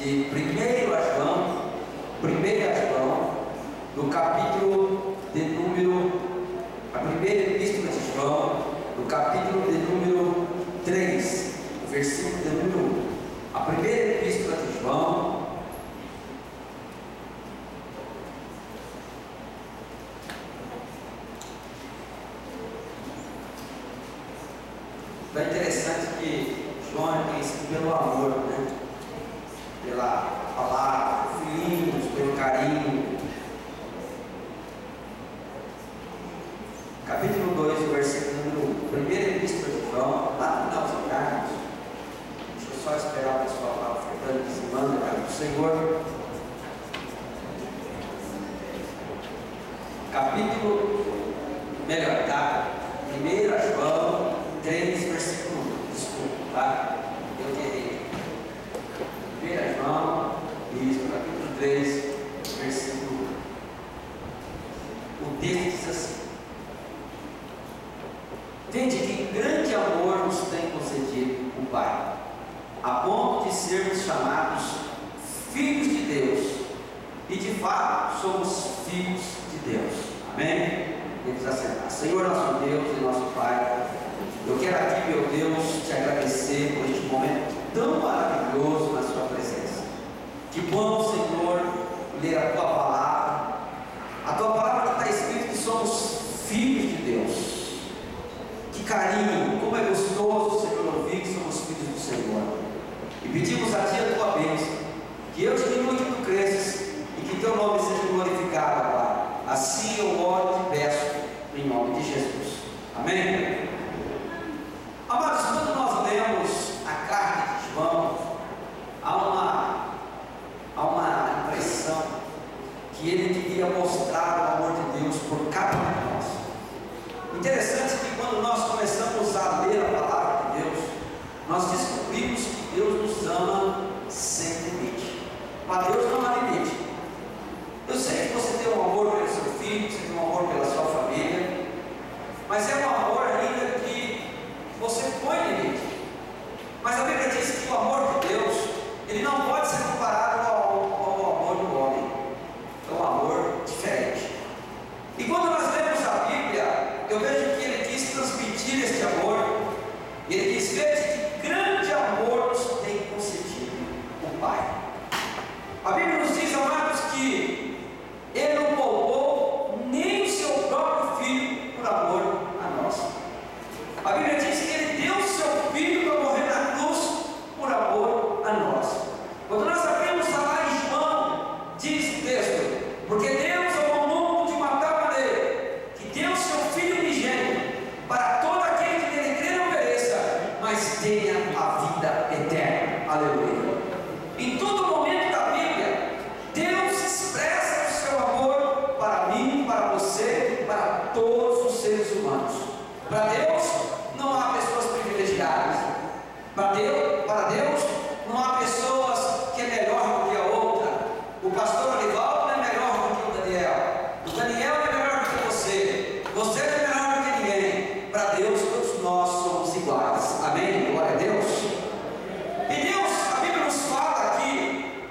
de 1 João, do capítulo de número, a primeira epístola de João, do capítulo de número 3, o versículo de número 1. A primeira epístola de João, é interessante que João é conhecido pelo amor, né? Pela palavra, filhinhos, pelo carinho. Capítulo 2, versículo número 1. Primeira epístola de João, lá no final dos cargos. Deixa eu só esperar o pessoal lá ofertando que se manda, cara do Senhor. Capítulo, melhor, tá? 1 João 3, versículo 1. Desculpa, tá? Eu errei. 1 João, isso, capítulo 3, versículo 1. O texto diz assim: vede que grande amor nos tem concedido o Pai, a ponto de sermos chamados filhos de Deus, e de fato somos filhos de Deus. Amém? Vamos assentar. Senhor nosso Deus e nosso Pai, eu quero aqui, meu Deus, te agradecer por este momento tão maravilhoso na sua presença. Que bom, Senhor, ler a tua palavra. A tua palavra que está escrito que somos filhos de Deus. Que carinho, como é gostoso, Senhor, ouvir que somos filhos do Senhor. E pedimos a ti a tua bênção, que eu diminua e que tu cresças, e que teu nome seja glorificado, Pai. Assim eu oro e te peço, em nome de Jesus. Amém? Amados, quando nós lemos a carta de João, há uma impressão que ele queria mostrar o amor de Deus por cada um de nós. Interessante que quando nós começamos a ler a palavra de Deus, nós descobrimos que Deus nos ama sem limite. Para Deus não há limite. Eu sei que você tem um amor pelo seu filho, você tem um amor pela sua família, mas é um amor ainda que você põe limite. Mas a Bíblia diz que o amor de Deus, ele não pode ser comparado ao amor do homem. É um amor diferente. E quando nós lemos a Bíblia, eu vejo que ele quis transmitir este amor. Ele diz: veja que grande amor nos tem concedido o Pai. A Bíblia nos diz, amados, que ele não poupou nem o seu próprio filho por amor a nós. A Bíblia diz que ele deu o seu filho para morrer na cruz por amor a nós. Quando nós abrimos lá em João, diz o texto: porque Deus amou o mundo de uma tal maneira que deu o seu filho unigênito para todo aquele que nele crê não pereça, mas tenha a vida eterna. Aleluia. Em todo momento da Bíblia, Deus expressa o seu amor para mim, para você, para todos os seres humanos. Para Deus não há pessoas privilegiadas. Para Deus não há pessoas que é melhor do que a outra. O pastor Olivaldo não é melhor do que o Daniel. O Daniel é melhor do que você. Você não é melhor do que ninguém. Para Deus todos nós somos iguais. Amém? Glória a Deus. E Deus, a Bíblia nos fala aqui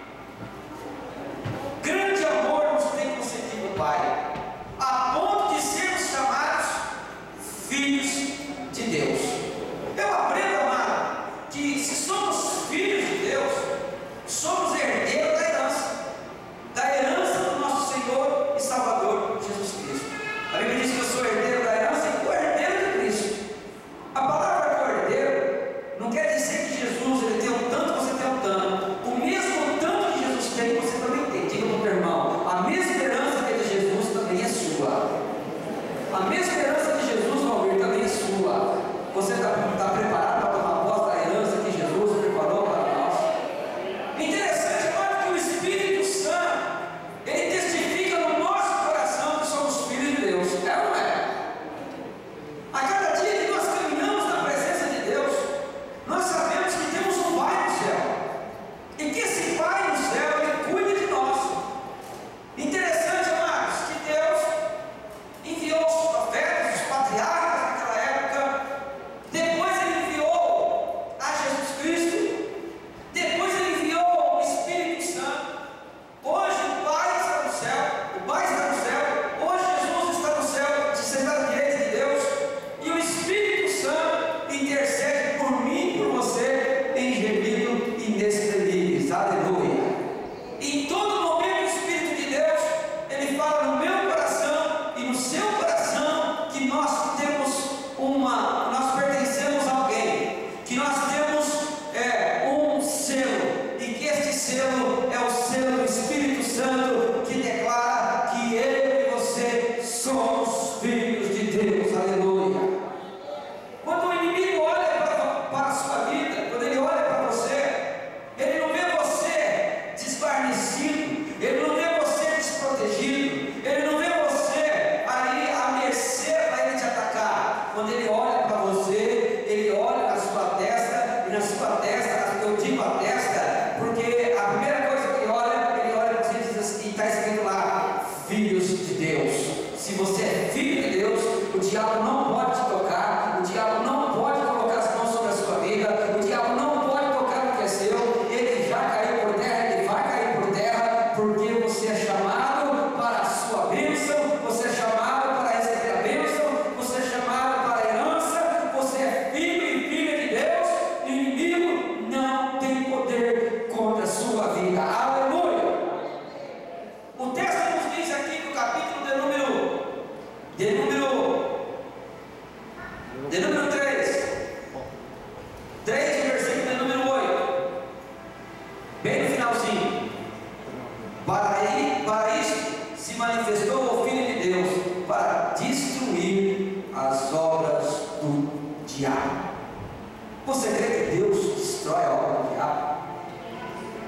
Você crê que Deus destrói a obra do diabo?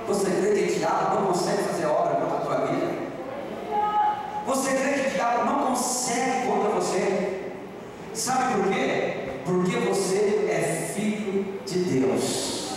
Você crê que o diabo não consegue fazer obra contra a tua vida? Você crê que o diabo não consegue contra você? Sabe por quê? Porque você é filho de Deus.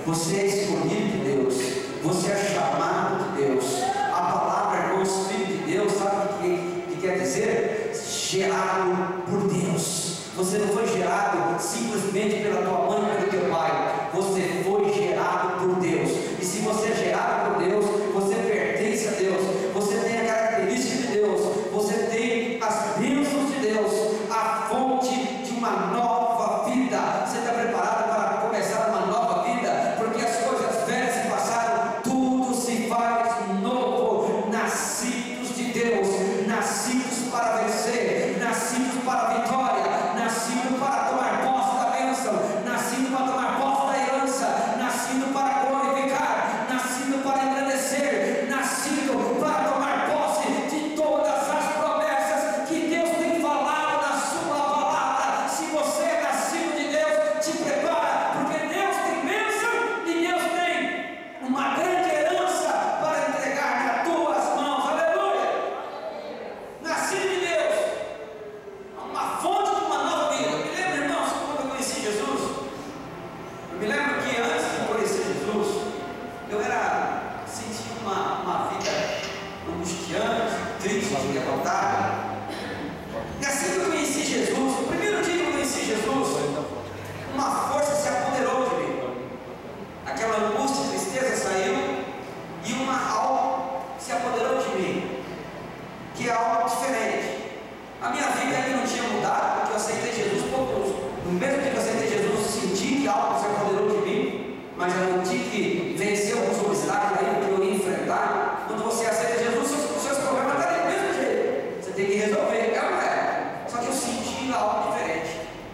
Você é escolhido de Deus. Você é chamado de Deus. A palavra, irmãos, filho de Deus, sabe o que quer dizer? Gerado por Deus. Você não foi gerado simplesmente pela tua mãe e pelo teu pai. Você foi gerado por Deus. E se você é gerado por Deus, você pertence a Deus. Você tem a característica de Deus. Você tem as bênçãos de Deus. A fonte de uma nova vida. Você está preparado para começar uma nova vida? Porque as coisas velhas se passaram. Tudo se faz novo. Nascidos de Deus. Nascidos para vencer. Nascidos para a vitória. Nascido para tomar posse da bênção, nascido para tomar posse da herança, nascido para glorificar, nascido para engrandecer, nascido para tomar posse de todas as promessas que Deus tem falado na sua palavra. Se você é nascido de Deus, te prepara, porque Deus tem bênção e Deus tem uma grande herança para entregar nas tuas mãos. Aleluia! Nascido de Deus, uma fonte de uma nova vida. Eu me lembro, irmãos, quando eu conheci Jesus. Eu me lembro que antes de conhecer Jesus, eu sentia uma vida angustiante, triste, derrotada. E assim que eu conheci Jesus, o primeiro dia que eu conheci Jesus, uma força se apoderou de mim. Aquela angústia e tristeza saiu, e algo se apoderou de mim, que é algo diferente. A minha vida ainda não tinha mudado, porque eu aceitei Jesus no mesmo dia que eu aceitei Jesus, eu senti que algo se apoderou de mim, mas eu tive que vencer alguns obstáculos aí que eu ia enfrentar. Quando você aceita Jesus, os seus problemas estão ali do mesmo jeito. Você tem que resolver, é ou não é? Só que eu senti algo diferente.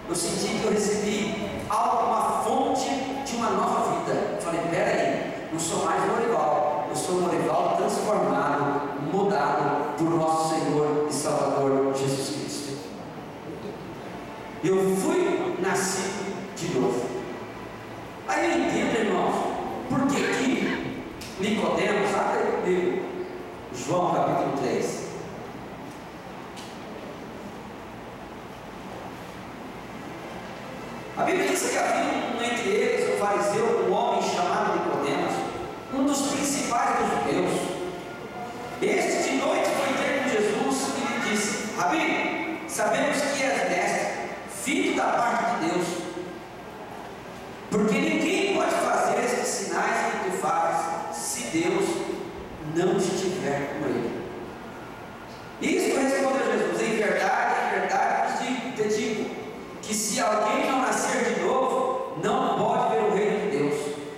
Eu senti que eu recebi algo, uma fonte de uma nova vida. Eu falei, peraí, não sou mais Lorival, eu sou Lorival transformado, mudado por nosso Senhor e Salvador Jesus Cristo. Eu fui nascido de novo. Aí eu entendo, irmãos, por que Nicodemos, abre comigo, João capítulo 3. A Bíblia diz que havia entre eles, um fariseu, um homem chamado Nicodemos, um dos principais dos judeus. Este de noite foi ter com Jesus e lhe disse: Rabi, sabemos que és mestre, filho da parte de Deus, porque ninguém pode fazer estes sinais que tu fazes, se Deus não estiver com ele. Isto respondeu Jesus: em verdade te digo, que se alguém não nascer de novo, não pode ver o reino de Deus.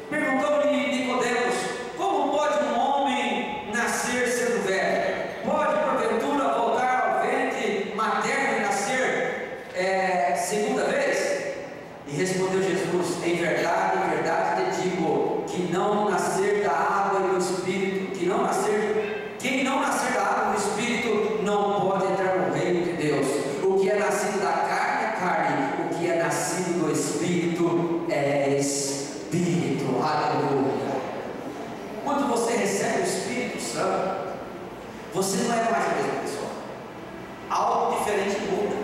Perguntou-lhe Nicodemos: como pode um homem nascer sendo velho? Pode porventura voltar ao ventre materno e nascer segunda vez? E respondeu Jesus: em verdade te digo, que não nascer da água e do Espírito, quem não nascer da água e do Espírito não pode entrar no reino de Deus. O que é nascido da carne é carne, o que é nascido do Espírito é Espírito. Aleluia! Quando você recebe o Espírito Santo, você não é mais a mesma pessoa. Algo diferente muda.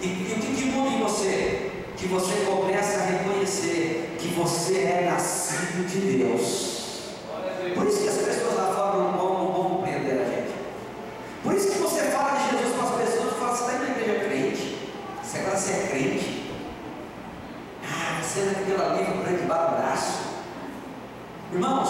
E o que muda em você? Que você começa a reconhecer que você é nascido de Deus. Por isso que as pessoas lá fora não vão compreender a gente. Por isso que você fala de Jesus para as pessoas e fala: você está indo na igreja crente? Agora você é crente? Você é daquele ali que prende debaixo do braço. Irmãos,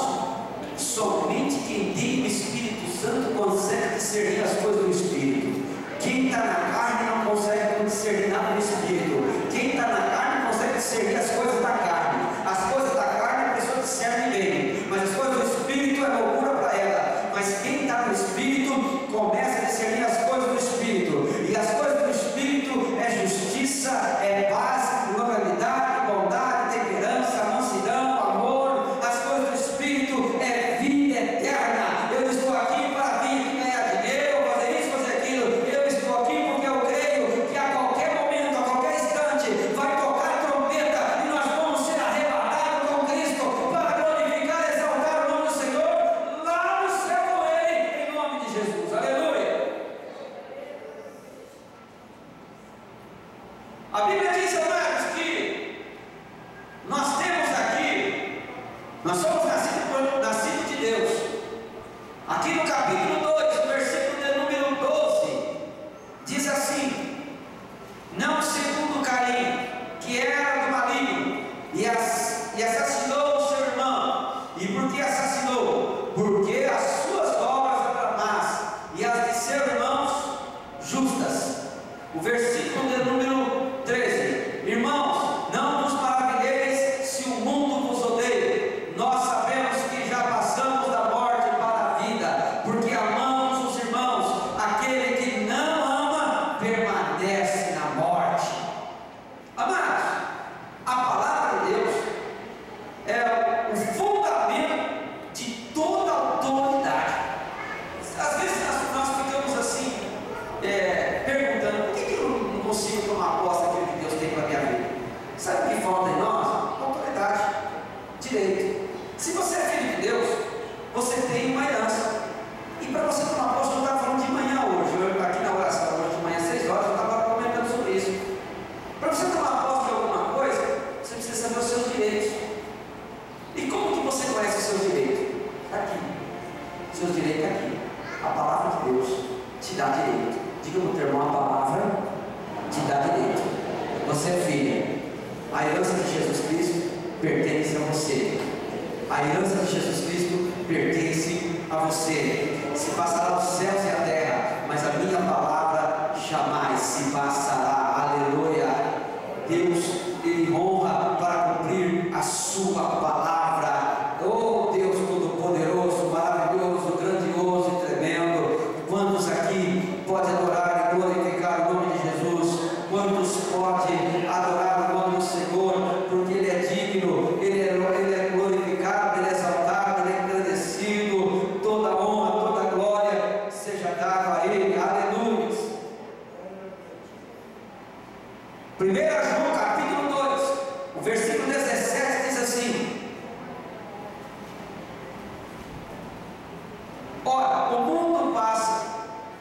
somente quem tem o Espírito Santo consegue discernir as coisas do Espírito. Quem está na carne não consegue discernir nada do Espírito. Quem está na carne consegue discernir as coisas da carne. As coisas da carne a pessoa discerne bem, mas as coisas do Espírito é loucura para ela. Mas quem está no Espírito começa a discernir as coisas do Espírito. E as coisas do Espírito é justiça, é paz, longanimidade, bondade, temperança, mansidão, amor. As coisas do Espírito é vida eterna. Eu estou aqui para vir ganhar dinheiro, fazer isso, fazer aquilo. Eu estou aqui porque eu creio que a qualquer momento, a qualquer instante, seus direitos aqui. A palavra de Deus te dá direito. Diga no teu irmão, a palavra te dá direito. Você é filho. A herança de Jesus Cristo pertence a você. A herança de Jesus Cristo pertence a você. Se passará os céus e a terra, mas a minha palavra jamais se passará. Aleluia. Deus, Ele honra para cumprir a sua palavra. Oh Deus Todo-Poderoso, maravilhoso, grandioso e tremendo. Quantos aqui podem adorar e glorificar o nome de Jesus? Quantos podem adorar o nome do Senhor? Porque Ele é digno, Ele é glorificado, Ele é exaltado, Ele é engrandecido. Toda honra, toda glória seja dada a Ele. Aleluia. 1 João capítulo 2, o versículo 17 diz assim: ora, o mundo passa,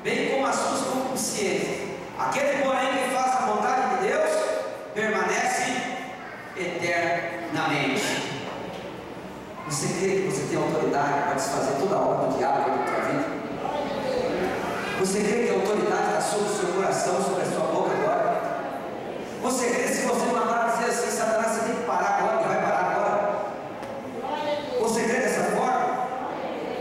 bem como as suas concupiscências. Aquele, porém, que faz a vontade de Deus, permanece eternamente. Você crê que você tem autoridade para desfazer toda a obra do diabo na tua vida? Você crê que a autoridade está sobre o seu coração, sobre a sua boca agora? Você crê que se você mandar dizer assim, Satanás, você tem que parar agora, ele vai parar agora? Você crê dessa forma?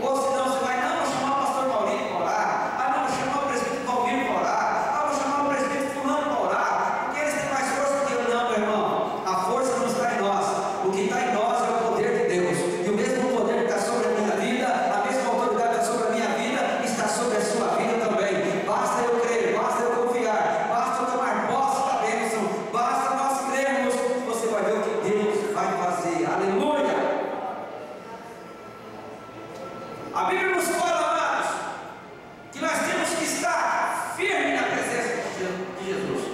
Ou senão você vai, não, vou chamar o pastor Maurício para orar, ah, não, vou chamar o presbítero Valmir para orar, ah, vou chamar o presbítero fulano para orar, porque eles têm mais força que eu. Não, meu irmão, a força não está em nós, o que está em nós é o poder de Deus, e o mesmo poder que está sobre a minha vida, a mesma autoridade que está sobre a minha vida, está sobre a sua vida também. Basta eu crer, basta eu confiar, basta eu tomar posse da bênção, basta nós crermos, você vai ver o que Deus vai fazer. Aleluia! A Bíblia nos fala, amados, que nós temos que estar firmes na presença de Jesus.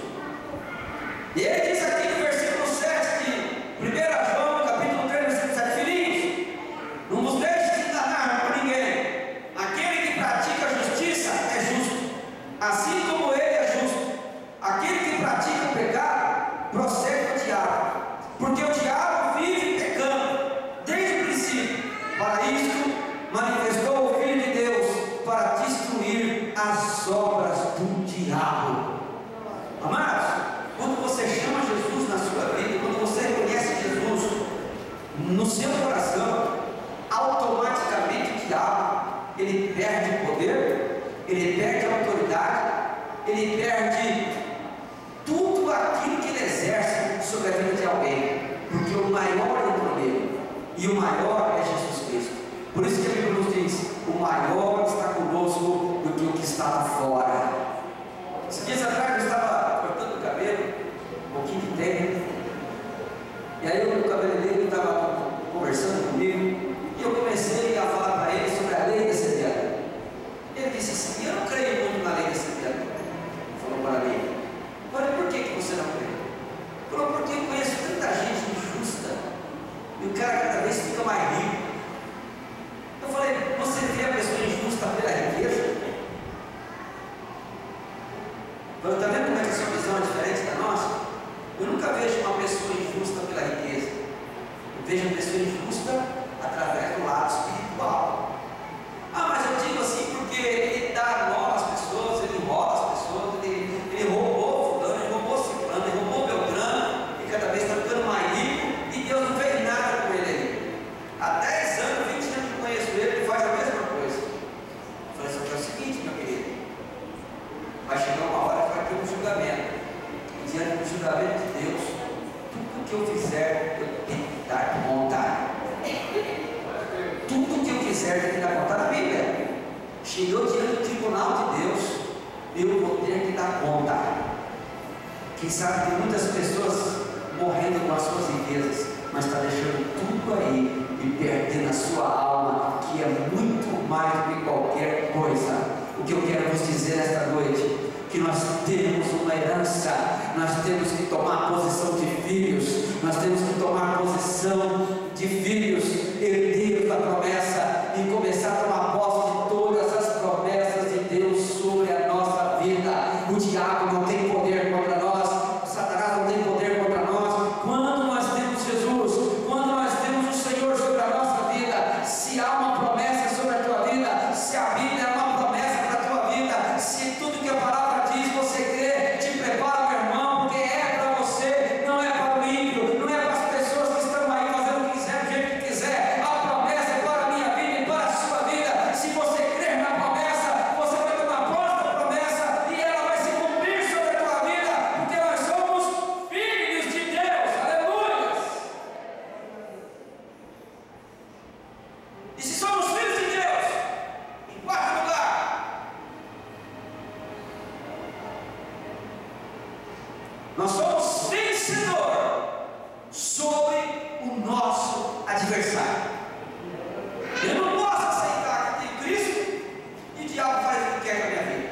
E ele diz aqui no versículo 7 de 1 João, capítulo 3, versículo 7, filhinhos, não vos deixe de enganar por ninguém. Aquele que pratica a justiça é justo, assim como ele é justo. Aquele que pratica o pecado procede do diabo, porque o diabo vive pecando desde o princípio. Para isto manifestou o Filho de Deus, para destruir as obras do diabo. Amados, quando você chama Jesus na sua vida, quando você reconhece Jesus no seu coração, automaticamente o diabo, ele perde o poder, ele perde a autoridade, ele perde tudo aquilo que ele exerce sobre a vida de alguém, porque o maior entrou nele, e o maior é Jesus Cristo. Por isso que a Bíblia nos diz: o maior está conosco do que o que está lá fora. Esses dias atrás eu estava cortando o cabelo, um pouquinho de tempo, e aí o cabeleireiro estava conversando comigo, e eu comecei a falar para ele sobre a lei da semeadura. Ele disse assim: eu não creio muito na lei da semeadura. Falou para mim. Eu falei: por que você não crê? Ele falou: porque eu conheço tanta gente injusta, e o cara cada vez fica mais rico. Eu falei: você vê a pessoa injusta pela riqueza? Está vendo como é que a sua visão é diferente da nossa? Eu nunca vejo uma pessoa injusta pela riqueza. Eu vejo a pessoa injusta através do lado espiritual. Ah, mas eu digo assim porque ele dá nó às pessoas, ele enrola as pessoas, ele roubou fulano, ele roubou ciclano, ele roubou Beltrano, e cada vez está ficando mais rico, e Deus não fez nada com ele aí. Há 10 anos, 20 anos que eu conheço ele, ele faz a mesma coisa. Eu falei: só que é o seguinte, meu querido, vai chegar uma hora que vai ter um julgamento, e diante do julgamento de Deus, tudo que eu fizer, eu tenho que dar conta. Tudo que eu quiser, eu tenho que dar conta. Na Bíblia, chegou diante do tribunal de Deus, eu vou ter que dar conta. Quem sabe tem muitas pessoas morrendo com as suas riquezas, mas está deixando tudo aí e perdendo a sua alma, que é muito mais do que qualquer coisa. O que eu quero vos dizer esta noite, que nós temos uma herança, nós temos que tomar posição de filhos, nós temos que tomar posição de filhos, herdeiros da promessa, e começar a tomar posse de todas as promessas de Deus sobre a nossa vida. O diabo não tem poder contra nós, o Satanás não tem poder contra nós. Quando nós temos Jesus, quando nós temos o Senhor sobre a nossa vida, se há uma promessa sobre a tua vida, adversário. Eu não posso aceitar que tem Cristo e o diabo faz o que quer com a minha vida.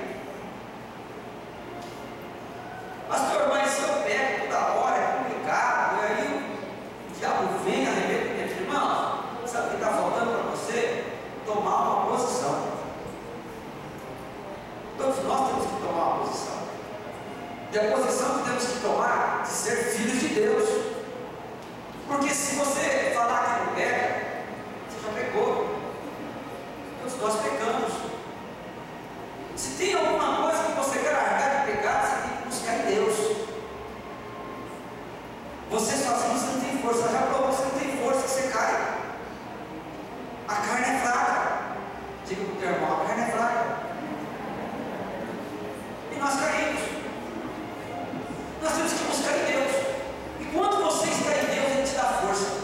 Pastor, mas se eu pego toda hora, é complicado, e aí o diabo vem, arrebenta com minha vida. Irmão, sabe o que está faltando para você? Tomar uma posição. Todos nós temos que tomar uma posição. E a posição que temos que tomar é de ser filhos de Deus. Porque se você falar que não pega, você já pecou. Todos nós pecamos. Se tem alguma coisa que você quer largar de pecado, você tem que buscar em Deus. Você sozinho você não tem força. Já provou, você não tem força, você cai. A carne é fraca. Diga para o teu irmão, a carne é fraca. E nós caímos. Nós temos que buscar em Deus. E quando você está em Deus, Ele te dá força.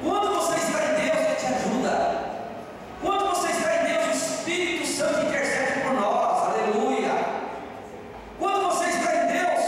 Quando você está em Deus, Ele te ajuda. Quando você está em Deus, o Espírito Santo intercede por nós. Aleluia. Quando você está em Deus,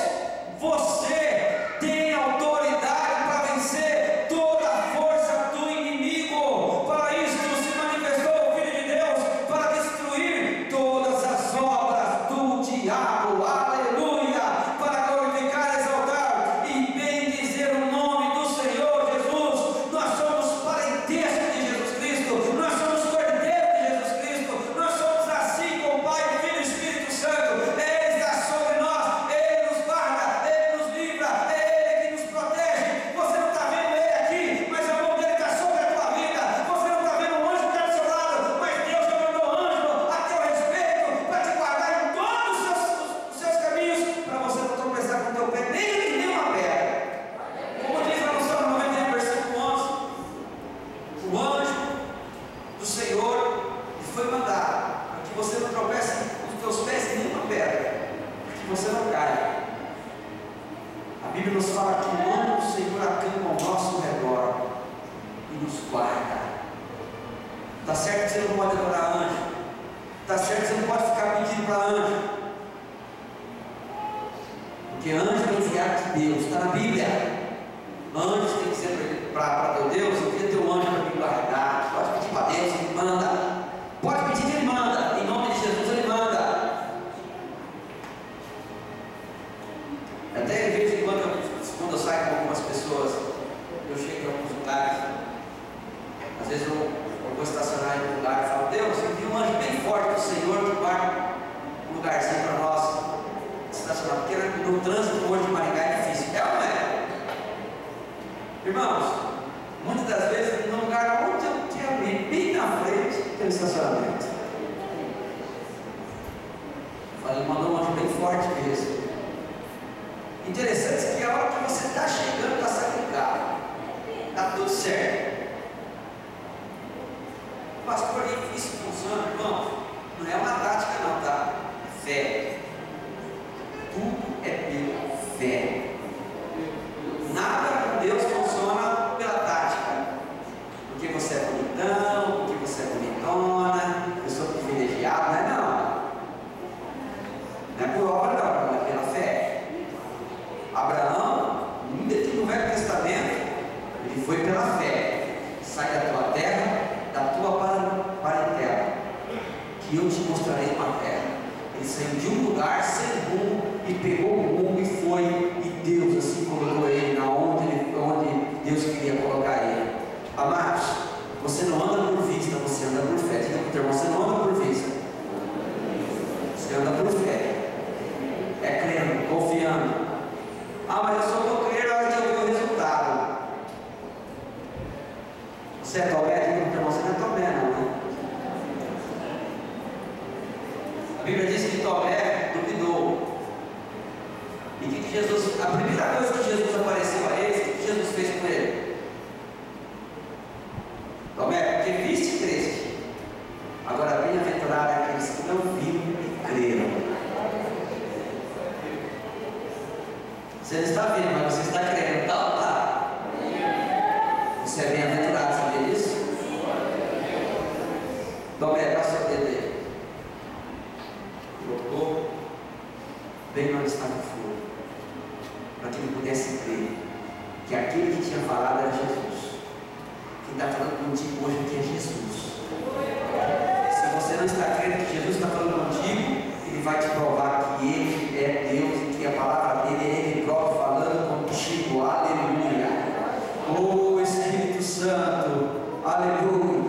você tem autoridade para vencer toda a força do inimigo. Para isso se manifestou o Filho de Deus, para destruir todas as obras do diabo. Aleluia. Para glorificar, exaltar e bendizer o nome do Senhor Jesus. Nós somos parentesco de Jesus Cristo. Nós somos cordeiro de Jesus Cristo. Nós somos assim com o Pai, o Filho e o Espírito Santo. Ele está sobre nós. Ele nos guarda. Ele nos livra. É Ele que nos protege. Você não está vendo Ele aqui, mas a mão dele está sobre a tua vida. Você não está vendo um anjo que está do seu lado, mas Deus já mandou anjo a teu respeito para te guardar em todos os seus caminhos, para você não tropeçar com o teu pé nem uma pedra. Como diz lá no Salmo 91, versículo 11: o anjo do Senhor foi mandado para que você não tropece com os teus pés em nenhuma pedra, para que você não caia. A Bíblia nos fala que o anjo do Senhor acampa ao nosso redor e nos guarda. Está certo que você não pode adorar anjo. Está certo que você não pode ficar pedindo para anjo. Porque anjo é enviado de Deus. Está na Bíblia. Anjos tem que ser para teu Deus. Eu queria ter um anjo para me guardar. Pode pedir para Deus, Ele manda. Pode pedir que Ele manda. Em nome de Jesus, Ele manda. Até de vez em quando eu saio com algumas pessoas, eu chego em alguns lugares. Às vezes eu vou estacionar em um lugar e falo: Deus, eu vi um anjo bem forte do Senhor que guarda um lugarzinho para nós estacionar. Porque no trânsito hoje de Maringá é difícil. É ou não é? Irmãos, muitas das vezes no lugar onde eu tinha ali, bem na frente, tem um estacionamento. Eu falei: mandou um anjo bem forte mesmo. Interessante que a hora que você está chegando para sair do carro, está tudo certo. Pastor, isso funciona, irmão? Não é uma tática não, tá? É fé. Tudo é pela fé. Nada com Deus funciona pela tática. Porque você é bonitão, porque você é bonitona, eu sou privilegiado, não é não. Não é por obra não, é pela fé. Abraão, ainda que no Velho Testamento, ele foi pela fé. Sai da tua terra, da tua parentela, que eu te mostrarei uma terra. Ele saiu de um lugar sem rumo e pegou o rumo e foi, e Deus assim colocou ele onde Deus queria colocar ele. Amados, você não anda por vista, você anda por fé. Diga para o teu irmão: você não anda por vista, você anda por fé. É crendo, confiando. Ah, mas eu só vou crer na hora que eu ver o resultado. Você é Tomé? Diga para o teu irmão: você não é Tomé não, né? A Bíblia diz que Tomé duvidou. E que Jesus, a primeira coisa que Jesus apareceu a eles, o que Jesus fez com ele? Tomé, porque viste e creste. Agora, bem-aventurado é aqueles que não viram e creram. Você não está vendo, mas você está crendo, tá ou tá? Você é bem-aventurado, sabia disso? Tomé, dá seu dedo aí. Colocou bem onde estava o fogo, para que ele pudesse crer que aquele que tinha falado era Jesus. Quem está falando contigo hoje aqui é Jesus. Se você não está crendo que Jesus está falando contigo, Ele vai te provar que Ele é Deus e que a palavra dele é Ele próprio falando contigo. Aleluia. Oh Espírito Santo, aleluia.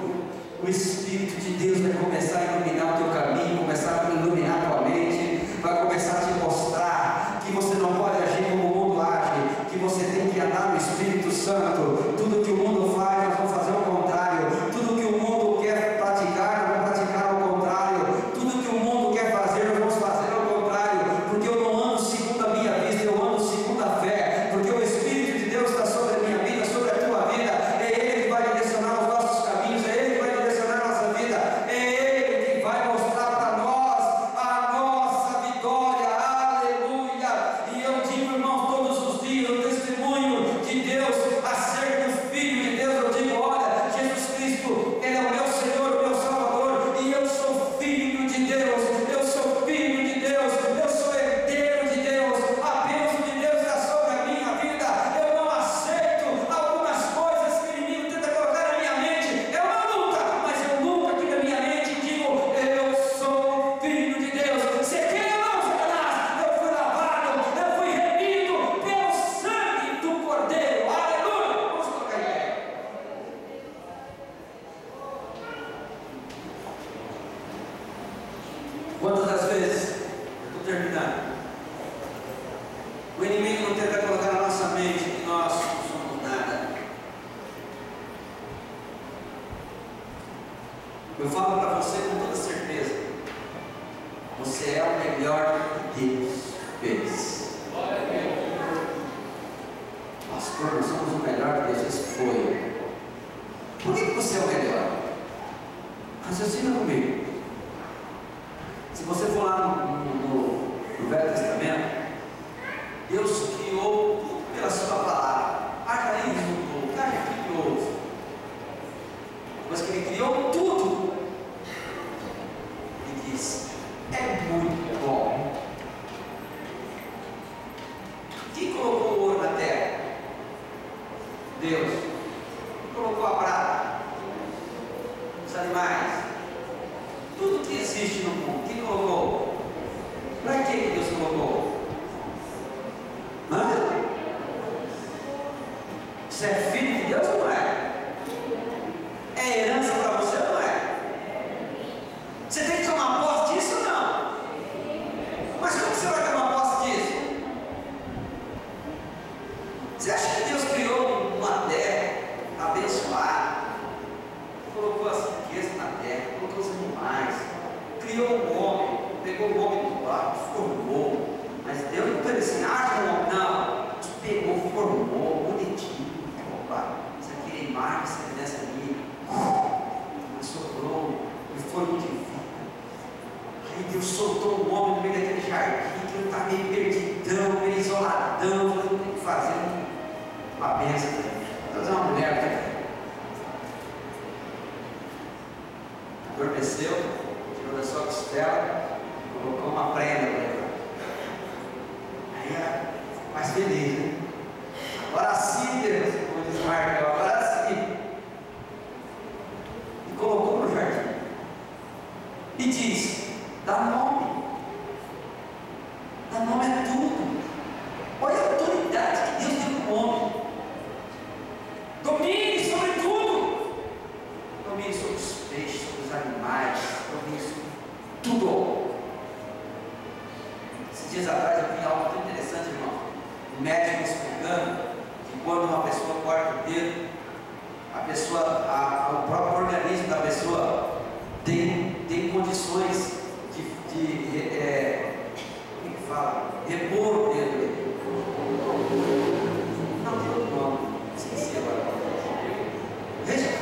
O Espírito de Deus vai começar a iluminar o teu caminho, começar a iluminar a tua mente, vai começar a te mostrar que você não pode agir como o mundo age, que você tem que andar no Espírito Santo. Tudo que o mundo faz, nós vamos fazer o contrário. Tudo que o mundo quer praticar, nós vamos praticar ao contrário. Tudo que o mundo quer fazer, nós vamos fazer ao contrário. Porque eu não ando segundo a minha vista, eu ando segundo a fé. Porque o Espírito de Deus está sobre a minha vida, sobre a tua vida. É Ele que vai direcionar os nossos caminhos, é Ele que vai direcionar a nossa vida, é Ele que vai mostrar para nós a nossa vitória. Aleluia. E eu digo, irmãos, todos os dias, o testemunho de Deus acerca do Filho de Deus. Eu digo, olha, Jesus Cristo, Ele é o meu Senhor, o meu Salvador, e eu sou filho de Deus, eu sou filho de Deus, eu sou herdeiro de Deus. A bênção de Deus está sobre a minha vida. Eu não aceito algumas coisas que o inimigo tenta colocar na minha mente. É uma luta, mas eu luto aqui na minha mente e digo, eu sou filho de Deus. Você quer ou não, Satanás? Eu fui lavado, eu fui remido pelo sangue do Cordeiro. Aleluia. Vamos colocar em pé. Quantas das vezes, estou terminando, o inimigo não tenta colocar na nossa mente que nós não somos nada. Eu falo para você com toda certeza, você é o melhor que Deus fez. Pastor, nós somos o melhor que Deus foi. Por que você é o melhor? Raciocina comigo. Se você for lá no Velho Testamento, Deus criou tudo pela sua palavra. Haja isso, haja aquilo. Mas que Ele criou tudo, Ele disse, é muito bom. Quem colocou o ouro na terra? Deus. Quem colocou a prata? Os animais. Tudo que existe no mundo, quem colocou? Para que Deus colocou? Hã? Você é filho de Deus ou não é? É herança para você ou não é? Você tem que tomar posse disso ou não? Mas como você vai tomar posse disso? Você acha que Deus criou uma terra abençoada? Colocou as riquezas na terra, colocou os animais, criou o homem, pegou o homem do barro, formou, mas Deus não fez assim, não, pegou, formou, bonitinho, opa, isso aqui é imagem, essa criança ali, mas sobrou, e foi muito vida. Aí Deus soltou o homem no meio daquele jardim, que ele está meio perdidão, meio isoladão, falando, tem que fazer uma benção, fazer uma mulher, né? Adormeceu, tirou da sua costela, colocou uma prenda para ele. Aí ela ficou mais feliz, né? Agora sim, Deus, como diz Marco, agora sim. E colocou no jardim. E diz, dá nome. Dá nome a tudo. Olha a autoridade que Deus deu para o homem. Domine sobre tudo. Domine sobre os peixes, sobre os animais, sobre isso. Tudo. Esses dias atrás eu vi algo muito interessante, irmão. O médico explicando que quando uma pessoa corta o dedo, o próprio organismo da pessoa tem condições de como que fala? Repor o dedo. Não tem outro nome, esqueci agora.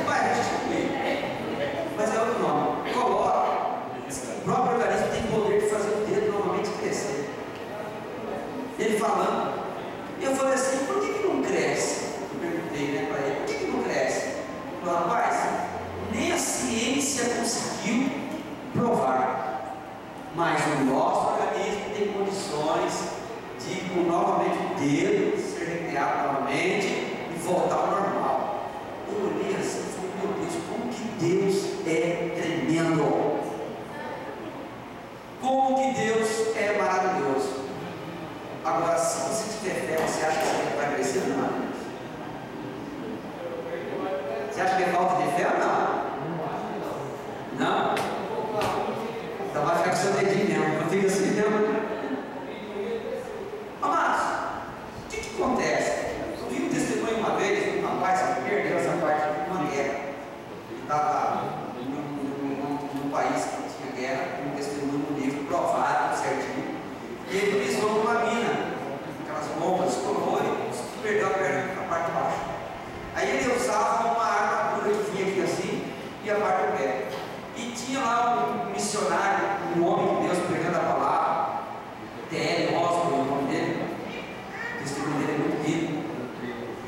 Vai restituir, mas é outro nome. Coloca. O próprio organismo tem poder de fazer o dedo novamente crescer. Ele falando, eu falei assim, por que não cresce? Eu perguntei para ele, por que não cresce? Ele falou, rapaz, nem a ciência conseguiu provar, mas o nosso organismo tem condições de novamente o dedo ser recriado novamente e voltar ao normal. Eu olhei assim,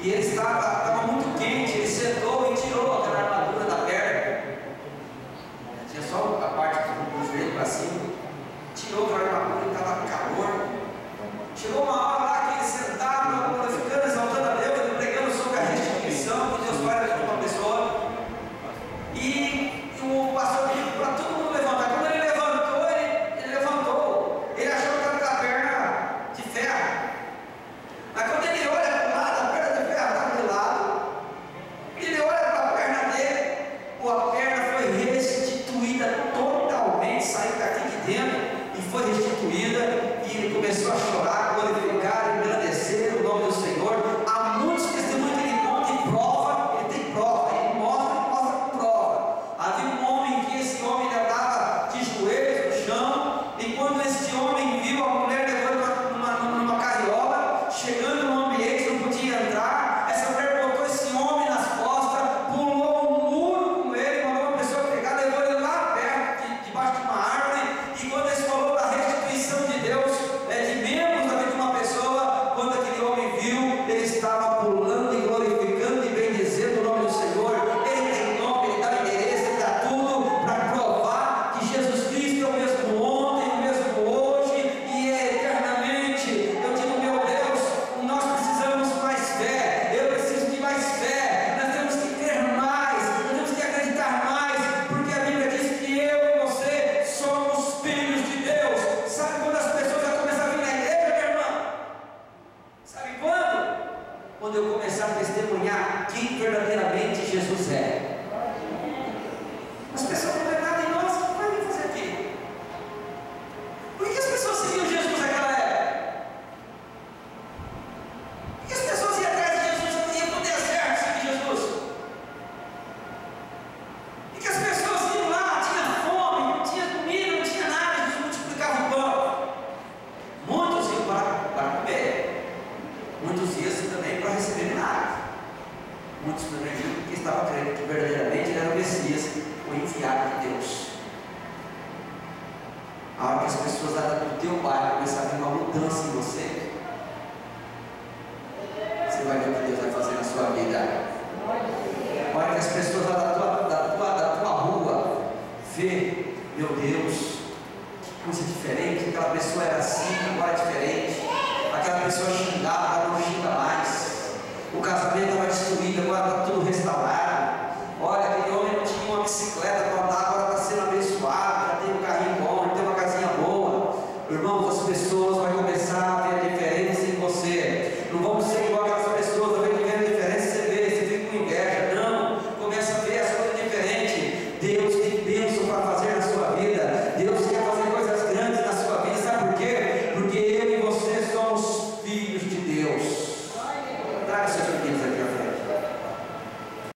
E ele estava muito quente, ele sentou e tirou aquela armadura da perna. Tinha só a parte do joelho para cima. Tirou aquela armadura, estava calor. Chegou uma hora lá que ele sentava, glorificando, exaltando a Deus, ele pregando sobre a restituição que Deus faz para uma pessoa. E o pastor pediu para todo mundo levantar. Quando ele levantou, ele levantou. Ele achou que estava com a perna de ferro. Mas quando ele olha para o lado, a perna de ferro estava de lado. Ele olha para a perna dele, a perna foi restituída totalmente, saiu daqui de dentro e foi restituída. E ele começou a chorar, glorificar, engrandecer o nome do Senhor. Há muitos testemunhos que ele conta e prova, ele tem prova, ele mostra prova. Havia um homem que esse homem já estava de joelhos no chão, e quando esse homem viu a mulher levando numa carriola, chegando no ambiente, não podia entrar, essa mulher botou esse homem nas costas, pulou um muro com ele, mandou uma pessoa pegar, levou ele lá perto, debaixo de uma árvore, e quando ele falou da restituição de Deus, de membros da vida de uma pessoa, quando aquele homem viu, ele estava pulando e glorificando e bendizendo o nome do Senhor. Ele tem nome, ele dá endereço, ele dá tudo para provar que Jesus Cristo é o mesmo ontem, o mesmo hoje e é eternamente. Eu digo, meu Deus, nós precisamos mais fé, eu preciso de mais fé, nós temos que crer mais, nós temos que acreditar mais, porque a Bíblia diz que eu e você somos filhos de Deus. Sabe quando as pessoas já começam a vir na igreja, minha irmã? Sabe quando? Quando eu começar a testemunhar quem verdadeiramente Jesus é. As pessoas não veem nada em nós, o que vai vir fazer aqui? Por que as pessoas seguiam Jesus naquela época? Por que as pessoas iam atrás de Jesus, iam para o deserto seguir Jesus? Por que as pessoas iam lá, tinha fome, não tinha comida, não tinha nada, Jesus multiplicava o pão. Muitos iam para comer, muitos iam também para receber milagres. Muitos também iam porque estavam crendo que verdadeiramente ele era o Messias, o enviado de Deus. A hora que as pessoas lá do teu bairro começarem a ver uma mudança em você, você vai ver o que Deus vai fazer na sua vida. A hora que as pessoas lá da tua rua vê, meu Deus, que coisa diferente, aquela pessoa era assim, agora é diferente, aquela pessoa xingava, agora não xinga mais, o casamento estava destruído, agora está tudo restaurado. Olha, aquele homem não tinha uma bicicleta para andar, agora está sendo abençoado, já tem um carrinho bom, já tem uma casinha boa. Irmãos, as pessoas